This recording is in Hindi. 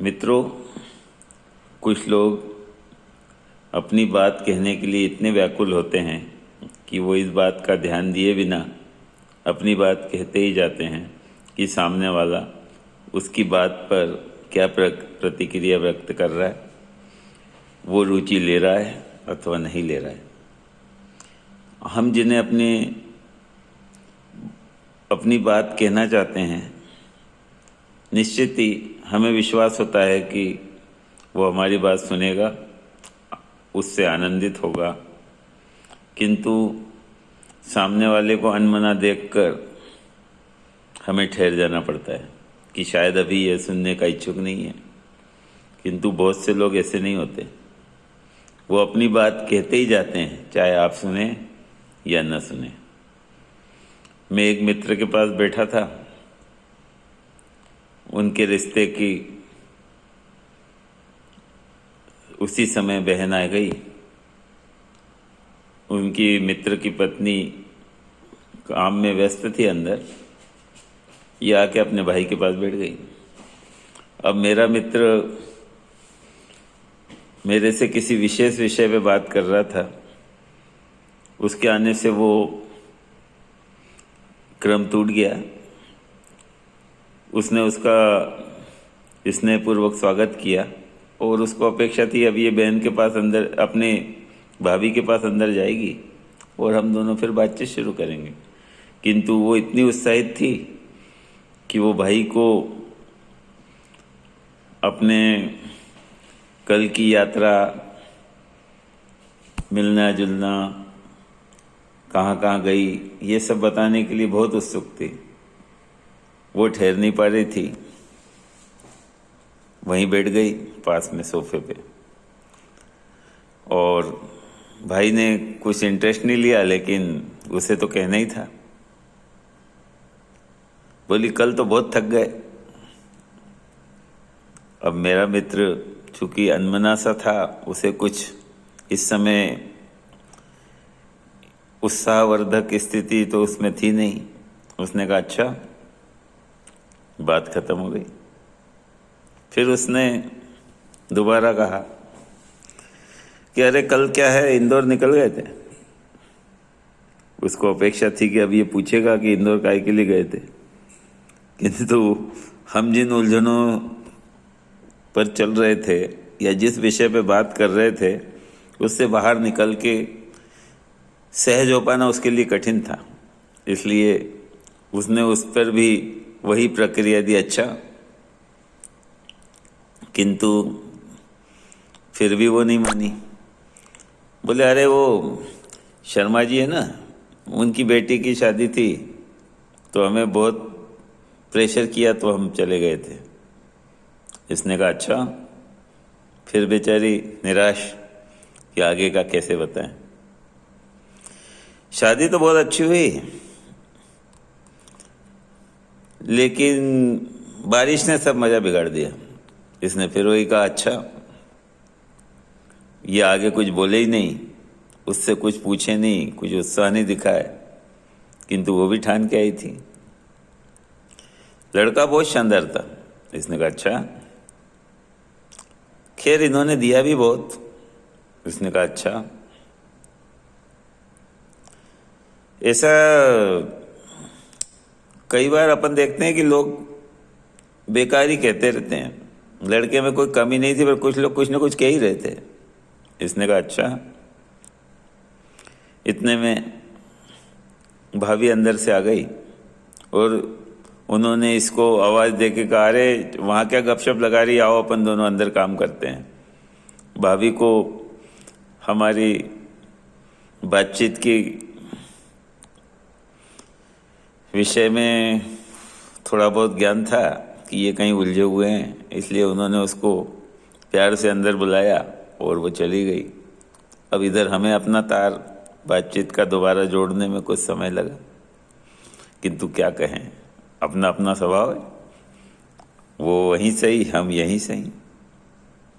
मित्रों, कुछ लोग अपनी बात कहने के लिए इतने व्याकुल होते हैं कि वो इस बात का ध्यान दिए बिना अपनी बात कहते ही जाते हैं कि सामने वाला उसकी बात पर क्या प्रतिक्रिया व्यक्त कर रहा है, वो रुचि ले रहा है अथवा नहीं ले रहा है। हम जिन्हें अपनी बात कहना चाहते हैं, निश्चित ही हमें विश्वास होता है कि वो हमारी बात सुनेगा, उससे आनंदित होगा, किंतु सामने वाले को अनमना देखकर हमें ठहर जाना पड़ता है कि शायद अभी ये सुनने का इच्छुक नहीं है। किंतु बहुत से लोग ऐसे नहीं होते, वो अपनी बात कहते ही जाते हैं, चाहे आप सुने या न सुने। मैं एक मित्र के पास बैठा था, उनके रिश्ते की उसी समय बहन आ गई। उनकी मित्र की पत्नी काम में व्यस्त थी अंदर, ये आके अपने भाई के पास बैठ गई। अब मेरा मित्र मेरे से किसी विशेष विषय पे बात कर रहा था, उसके आने से वो क्रम टूट गया। उसने उसका स्नेहपूर्वक स्वागत किया और उसको अपेक्षा थी अब ये बहन के पास अंदर, अपने भाभी के पास अंदर जाएगी और हम दोनों फिर बातचीत शुरू करेंगे। किंतु वो इतनी उत्साहित थी कि वो भाई को अपने कल की यात्रा, मिलना जुलना, कहाँ कहाँ गई, ये सब बताने के लिए बहुत उत्सुक थी। वो ठहर नहीं पा रही थी, वहीं बैठ गई पास में सोफे पे। और भाई ने कुछ इंटरेस्ट नहीं लिया, लेकिन उसे तो कहना ही था। बोली, कल तो बहुत थक गए। अब मेरा मित्र चूंकि अनमना सा था, उसे कुछ इस समय उत्साहवर्धक स्थिति तो उसमें थी नहीं। उसने कहा अच्छा, बात खत्म हो गई। फिर उसने दोबारा कहा कि अरे कल क्या है, इंदौर निकल गए थे। उसको अपेक्षा थी कि अब ये पूछेगा कि इंदौर काहे के लिए गए थे, किंतु हम जिन उलझनों पर चल रहे थे या जिस विषय पे बात कर रहे थे, उससे बाहर निकल के सहज हो पाना उसके लिए कठिन था। इसलिए उसने उस पर भी वही प्रक्रिया दी, अच्छा। किंतु फिर भी वो नहीं मानी। बोले, अरे वो शर्मा जी है ना, उनकी बेटी की शादी थी तो हमें बहुत प्रेशर किया तो हम चले गए थे। इसने कहा अच्छा। फिर बेचारी निराश कि आगे का कैसे बताएं। शादी तो बहुत अच्छी हुई, लेकिन बारिश ने सब मजा बिगाड़ दिया। इसने फिर वही कहा अच्छा। ये आगे कुछ बोले ही नहीं, उससे कुछ पूछे नहीं, कुछ उत्साह नहीं दिखाए, किंतु वो भी ठान के आई थी। लड़का बहुत शानदार था। इसने कहा अच्छा। खैर इन्होंने दिया भी बहुत। इसने कहा अच्छा। ऐसा कई बार अपन देखते हैं कि लोग बेकार ही कहते रहते हैं। लड़के में कोई कमी नहीं थी, पर कुछ लोग कुछ ना कुछ कह ही रहे थे। इसने कहा अच्छा। इतने में भाभी अंदर से आ गई और उन्होंने इसको आवाज देके कहा, अरे वहां क्या गपशप लगा रही, आओ अपन दोनों अंदर काम करते हैं। भाभी को हमारी बातचीत की विषय में थोड़ा बहुत ज्ञान था कि ये कहीं उलझे हुए हैं, इसलिए उन्होंने उसको प्यार से अंदर बुलाया और वो चली गई। अब इधर हमें अपना तार बातचीत का दोबारा जोड़ने में कुछ समय लगा, किंतु क्या कहें, अपना अपना स्वभाव है। वो वहीं सही, हम यहीं सही।